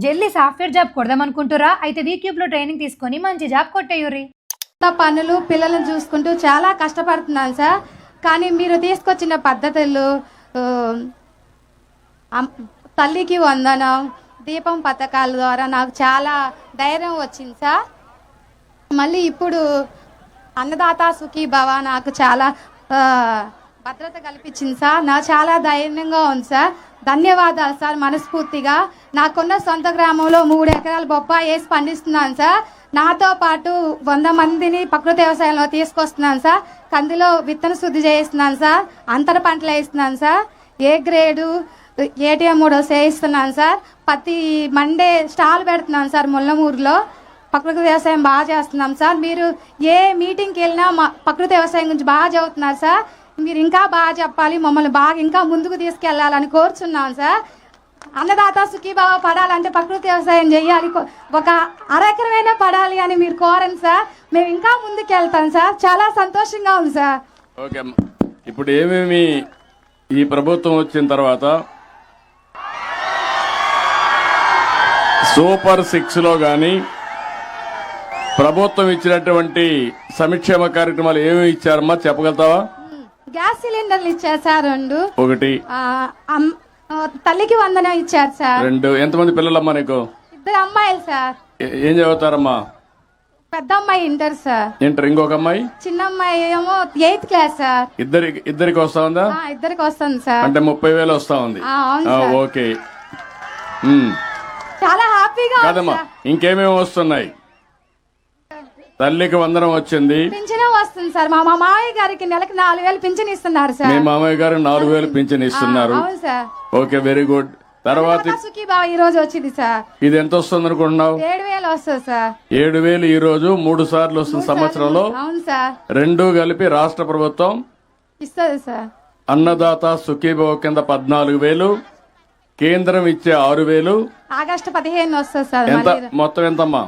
జల్లి software job కొడదామనుకుంటురా? అయితే వీక్యూబ్ లో ట్రైనింగ్ తీసుకొని మంచి జాబ్ కొట్టేయుర్రి. పనులు పిల్లలను చూసుకుంటూ చాలా కష్టపడుతున్నాను సార్. కానీ మీరు తీసుకొచ్చిన పద్ధతులు తల్లికి వందనం, దీపం పథకాల ద్వారా నాకు చాలా ధైర్యం వచ్చింది సార్. మళ్ళీ ఇప్పుడు అన్నదాత సుఖీభవ నాకు చాలా భద్రత కల్పించింది సార్. నాకు చాలా ధైర్యంగా ఉంది సార్. ధన్యవాదాలు సార్ మనస్ఫూర్తిగా. నాకున్న సొంత గ్రామంలో 3 ఎకరాల బొప్పాయి వేసి పండిస్తున్నాను సార్. నాతో పాటు 100 మందిని ప్రకృతి వ్యవసాయంలో తీసుకొస్తున్నాను సార్. కందిలో విత్తన శుద్ధి చేయిస్తున్నాను సార్. అంతర పంటలు వేస్తున్నాను సార్. ఏ గ్రేడు ఏటీఎం కూడా చేయిస్తున్నాను సార్. ప్రతి మండే స్టాల్ పెడుతున్నాను సార్. ముల్లమూరులో ప్రకృతి వ్యవసాయం బాగా చేస్తున్నాం సార్. మీరు ఏ మీటింగ్కి వెళ్ళినా మా ప్రకృతి వ్యవసాయం గురించి బాగా చదువుతున్నారు సార్. మీరు ఇంకా బాగా చెప్పాలి, మమ్మల్ని బాగా ఇంకా ముందుకు తీసుకెళ్లాలని కోరుచున్నాం సార్. అన్నదాత సుఖీభావ పడాలంటే ప్రకృతి వ్యవసాయం చేయాలి, ఒక అరెకరమైనా పడాలి అని మీరు కోరండి సార్. మేము ఇంకా ముందుకు వెళ్తాం సార్. చాలా సంతోషంగా ఉంది సార్. ఓకే, ఇప్పుడు ఏమేమి ఈ ప్రభుత్వం వచ్చిన తర్వాత సూపర్ 6 లో కానీ ప్రభుత్వం ఇచ్చినటువంటి సంక్షేమ కార్యక్రమాలు ఏమేమి ఇచ్చారమ్మా చెప్పగలుగుతావా? గ్యాస్ సిలిండర్లు ఇచ్చారు సార్ 2. ఒకటి తల్లికి వందనం ఇచ్చారు సార్. 2. ఎంతమంది పిల్లలమ్మా నీకు? 2 అమ్మాయిలు సార్. ఏం చదువుతారమ్మా? పెద్ద అమ్మాయి ఇంటర్ సార్. ఇంటర్. ఇంకొక అమ్మాయి? చిన్న అమ్మాయి ఏమో 8th క్లాస్ సార్. ఇద్దరికి వస్తా ఉందా? ఇద్దరికి వస్తుంది సార్. అంటే 30,000 వస్తా ఉంది. ఓకే, చాలా హ్యాపీగా కాదమ్మా. ఇంకేమేమి వస్తున్నాయి? తల్లికి వందనం వచ్చింది, పింఛన్ వస్తుంది సార్. మా మామయ్య గారికి నెలకు 4,000 పింఛన్ ఇస్తున్నారు సార్. మీ మామయ్య గారు 4,000 పింఛన్ ఇస్తున్నారు. అవును సార్. Okay, very good. తర్వాత సుఖీభావ ఈ రోజు వచ్చింది సార్. ఇది ఎంత వస్తుంది అనుకుంటున్నావు? 7,000 వస్తుంది సార్. 7,000 ఈ రోజు 3 సార్లు వస్తుంది సంవత్సరంలో. అవును సార్. 2 కలిపి రాష్ట్ర ప్రభుత్వం ఇస్తుంది సార్. అన్నదాత సుఖీభావ కింద 14,000, కేంద్రం ఇచ్చే 6,000. ఆగస్టు 15 వస్తుంది సార్. ఎంత మొత్తం ఎంతమ్మా?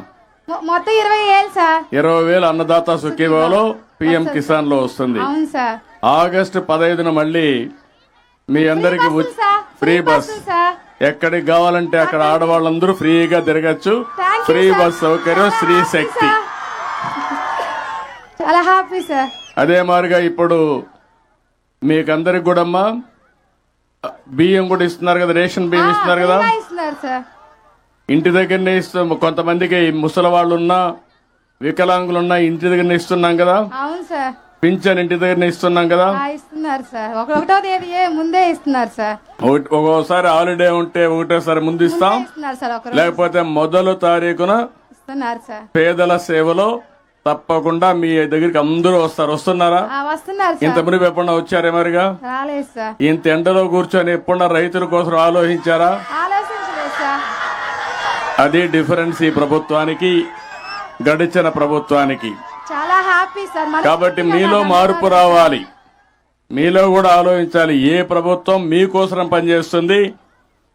మొత్తం 20,000 సార్. 20,000 అన్నదాత సుఖీభావలో పిఎం కిసాన్ లో వస్తుంది. అవును సార్. ఆగస్టు 15న మళ్ళీ మీ అందరికి ఫ్రీ బస్. ఎక్కడికి కావాలంటే అక్కడ ఆడవాళ్ళందరూ ఫ్రీగా తిరగచ్చు. ఫ్రీ బస్ సౌకర్యం, స్త్రీ శక్తి. చాలా హ్యాపీ సార్. అదే మాదిరిగా ఇప్పుడు మీకందరికి కూడా అమ్మా బియ్యం కూడా ఇస్తున్నారు కదా, రేషన్ బియ్యం ఇస్తున్నారు కదా. ఇస్తున్నారు సార్. ఇంటి దగ్గరనే ఇస్తాం. కొంతమందికి ముసలి వాళ్ళు ఉన్నా, వికలాంగులున్నా ఇంటి దగ్గరనే ఇస్తున్నాం కదా. అవును సార్. పింఛన్ ఇంటి దగ్గరనే ఇస్తున్నాం కదా. ఇస్తున్నారు సార్. 1వ తేదీ ముందే ఇస్తున్నారు సార్. ఒక్కోసారి హాలిడే ఉంటే ఒకటేసారి ముందు ఇస్తాం, లేకపోతే మొదలు తారీఖున ఇస్తున్నారు సార్. పేదల సేవలో తప్పకుండా మీ దగ్గరికి అందరూ వస్తారు. వస్తున్నారా? వస్తున్నారు. ఇంత మునిపు ఎప్పుడన్నా వచ్చారే మరిగా? రాలేదు సార్. ఇంత ఎండలో కూర్చొని ఎప్పుడన్నా రైతుల కోసం ఆలోచించారా? ఆలోచించలేదు సార్. అది డిఫరెన్స్ ఈ ప్రభుత్వానికి, గడిచిన ప్రభుత్వానికి. చాలా హ్యాపీ సార్. కాబట్టి మీలో మార్పు రావాలి, మీలో కూడా ఆలోచించాలి. ఏ ప్రభుత్వం మీకోసం పనిచేస్తుంది,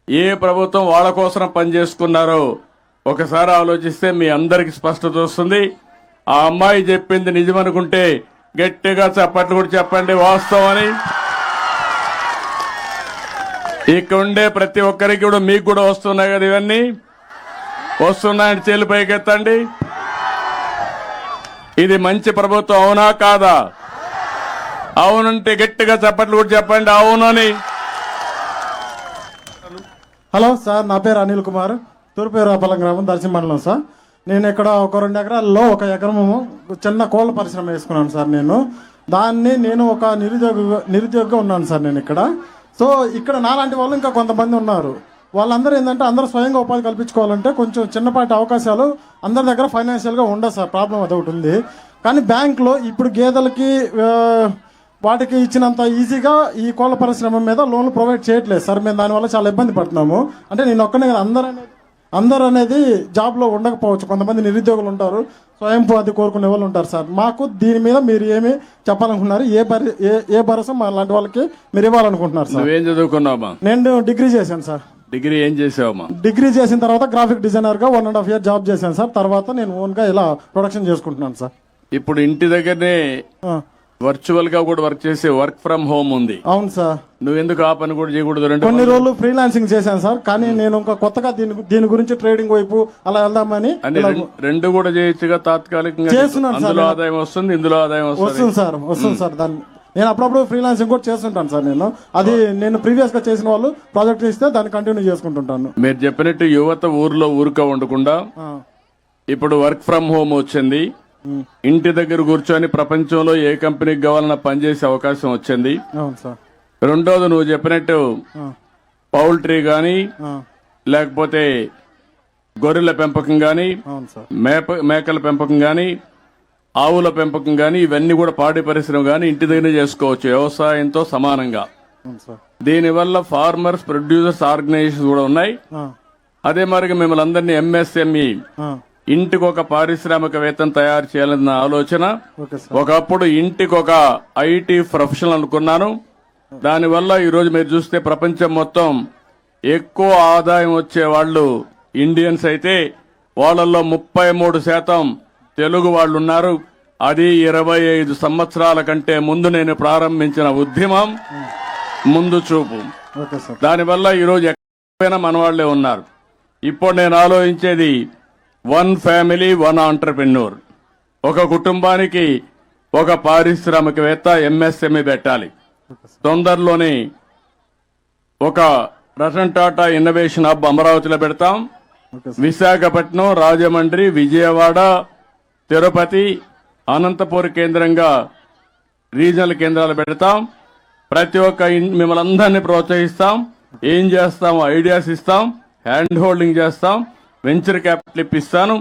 ఏ ప్రభుత్వం వాళ్ళ కోసం పనిచేసుకున్నారో ఒకసారి ఆలోచిస్తే మీ అందరికి స్పష్టత వస్తుంది. ఆ అమ్మాయి చెప్పింది నిజమనుకుంటే గట్టిగా చప్పట్లు కూడా చెప్పండి వాస్తవం అని. ఇక్కడ ఉండే ప్రతి ఒక్కరికి కూడా మీకు కూడా వస్తున్నాయి కదా, ఇవన్నీ వస్తున్నాయని చేలు పైకెత్తండి. ఇది మంచి ప్రభుత్వం అవునా కాదా? అవునంటే గట్టిగా చప్పట్లు కూడా చెప్పండి అవునని. హలో సార్, నా పేరు అనిల్ కుమార్, తూర్పురాపల్లం గ్రామం, దర్శి మండలం సార్. నేను ఇక్కడ ఒక 2 ఎకరాల్లో 1 ఎకరము చిన్న కోళ్ళ పరిశ్రమ వేసుకున్నాను సార్. నేను ఒక నిరుద్యోగిగా ఉన్నాను సార్ నేను ఇక్కడ. సో ఇక్కడ నాలాంటి వాళ్ళు ఇంకా కొంతమంది ఉన్నారు. వాళ్ళందరూ ఏంటంటే అందరూ స్వయంగా ఉపాధి కల్పించుకోవాలంటే కొంచెం చిన్నపాటి అవకాశాలు అందరి దగ్గర ఫైనాన్షియల్గా ఉండదు సార్. ప్రాబ్లం అదొకటి ఉంది. కానీ బ్యాంకులో ఇప్పుడు గేదెలకి వాటికి ఇచ్చినంత ఈజీగా ఈ కోళ్ళ పరిశ్రమ మీద లోన్లు ప్రొవైడ్ చేయట్లేదు సార్. మేము దానివల్ల చాలా ఇబ్బంది పడుతున్నాము. అంటే నేను ఒక్కనే అందరూ అనేది జాబ్లో ఉండకపోవచ్చు. కొంతమంది నిరుద్యోగులు ఉంటారు, స్వయం ఉపాధి కోరుకునే వాళ్ళు ఉంటారు సార్. మాకు దీని మీద మీరు ఏమి చెప్పాలనుకుంటున్నారు? ఏ భరోసా మా లాంటి వాళ్ళకి మీరు ఇవ్వాలనుకుంటున్నారు సార్? ఏం చదువుకున్నావా? నేను డిగ్రీ చేశాను సార్. డిగ్రీ ఏం చేసావమ్మా? డిగ్రీ చేసిన తర్వాత గ్రాఫిక్ డిజైనర్ గా 1.5 year జాబ్ చేశాను సార్. తర్వాత నేను ఓన్ గా ఇలా ప్రొడక్షన్ చేసుకుంటున్నాను సార్. ఇప్పుడు ఇంటి దగ్గరనే వర్చువల్ గా కూడా వర్క్ చేసే వర్క్ ఫ్రం హోమ్ ఉంది. అవును సార్. నువ్వెందుకు ఆ పని కూడా చేయకూడదు? కొన్ని రోజులు ఫ్రీలాన్సింగ్ చేశాను సార్, కానీ నేను ఇంకా కొత్తగా దీని గురించి ట్రేడింగ్ వైపు అలా వెళ్దామని అని రెండు కూడా చేయొచ్చుగా తాత్కాలికంగా. చేస్తున్నాను సార్. అందులో ఆదాయం వస్తుంది, ఇందులో ఆదాయం వస్తుంది సార్. వస్తుంది సార్. దాన్ని నేను అప్పుడప్పుడు ఫ్రీలాన్సింగ్ కూడా చేస్తుంటాను సార్. నేను ప్రీవియస్ గా చేసిన వాళ్ళు ప్రాజెక్ట్ ఇస్తే దాన్ని కంటిన్యూ చేసుకుంటుంటాను. మీరు చెప్పినట్టు యువత ఊర్లో ఊరుక ఉండకుండా ఇప్పుడు వర్క్ ఫ్రం హోమ్ వచ్చింది. ఇంటి దగ్గర కూర్చొని ప్రపంచంలో ఏ కంపెనీకి కావాలన్నా పనిచేసే అవకాశం వచ్చింది. అవును సార్. రెండోది నువ్వు చెప్పినట్టు పౌల్ట్రీ గాని లేకపోతే గొర్రెల పెంపకం గాని, అవును సార్, మేకల పెంపకం గాని, ఆవుల పెంపకం గాని, ఇవన్నీ కూడా పాడి పరిశ్రమ గాని ఇంటి దగ్గర చేసుకోవచ్చు వ్యవసాయంతో సమానంగా. అవును సార్. దీనివల్ల ఫార్మర్స్ ప్రొడ్యూసర్స్ ఆర్గనైజేషన్ కూడా ఉన్నాయి. అదే మరి మిమ్మల్ని అందరినీ ఎంఎస్ఎంఈ ఇంటికి ఒక పారిశ్రామికవేత్తను తయారు చేయాలన్న ఆలోచన. ఒకప్పుడు ఇంటికి ఒక ఐటీ ప్రొఫెషనల్ అనుకున్నాను. దానివల్ల ఈరోజు మీరు చూస్తే ప్రపంచం మొత్తం ఎక్కువ ఆదాయం వచ్చే వాళ్ళు ఇండియన్స్ అయితే వాళ్ళల్లో 33% తెలుగు వాళ్ళు ఉన్నారు. అది 25 సంవత్సరాల కంటే ముందు నేను ప్రారంభించిన ఉద్యమం, ముందు చూపు. దానివల్ల ఈరోజు ఎక్కడైనా మన వాళ్లే ఉన్నారు. ఇప్పుడు నేను ఆలోచించేది 1 ఫ్యామిలీ 1 ఆంటర్ప్రెన్యూర్. ఒక కుటుంబానికి ఒక పారిశ్రామికవేత్త ఎంఎస్ఎంఈ పెట్టాలి. తొందరలోనే ఒక రతన్ టాటా ఇన్నోవేషన్ హబ్ అమరావతిలో పెడతాం. విశాఖపట్నం, రాజమండ్రి, విజయవాడ, తిరుపతి, అనంతపూర్ కేంద్రంగా రీజనల్ కేంద్రాలు పెడతాం. ప్రతి ఒక్క మిమ్మల్ని అందరినీ ప్రోత్సహిస్తాం. ఏం చేస్తాం, ఐడియాస్ ఇస్తాం, హ్యాండ్ హోల్డింగ్ చేస్తాం, వెంచర్ క్యాపిటల్ ఇప్పిస్తాను.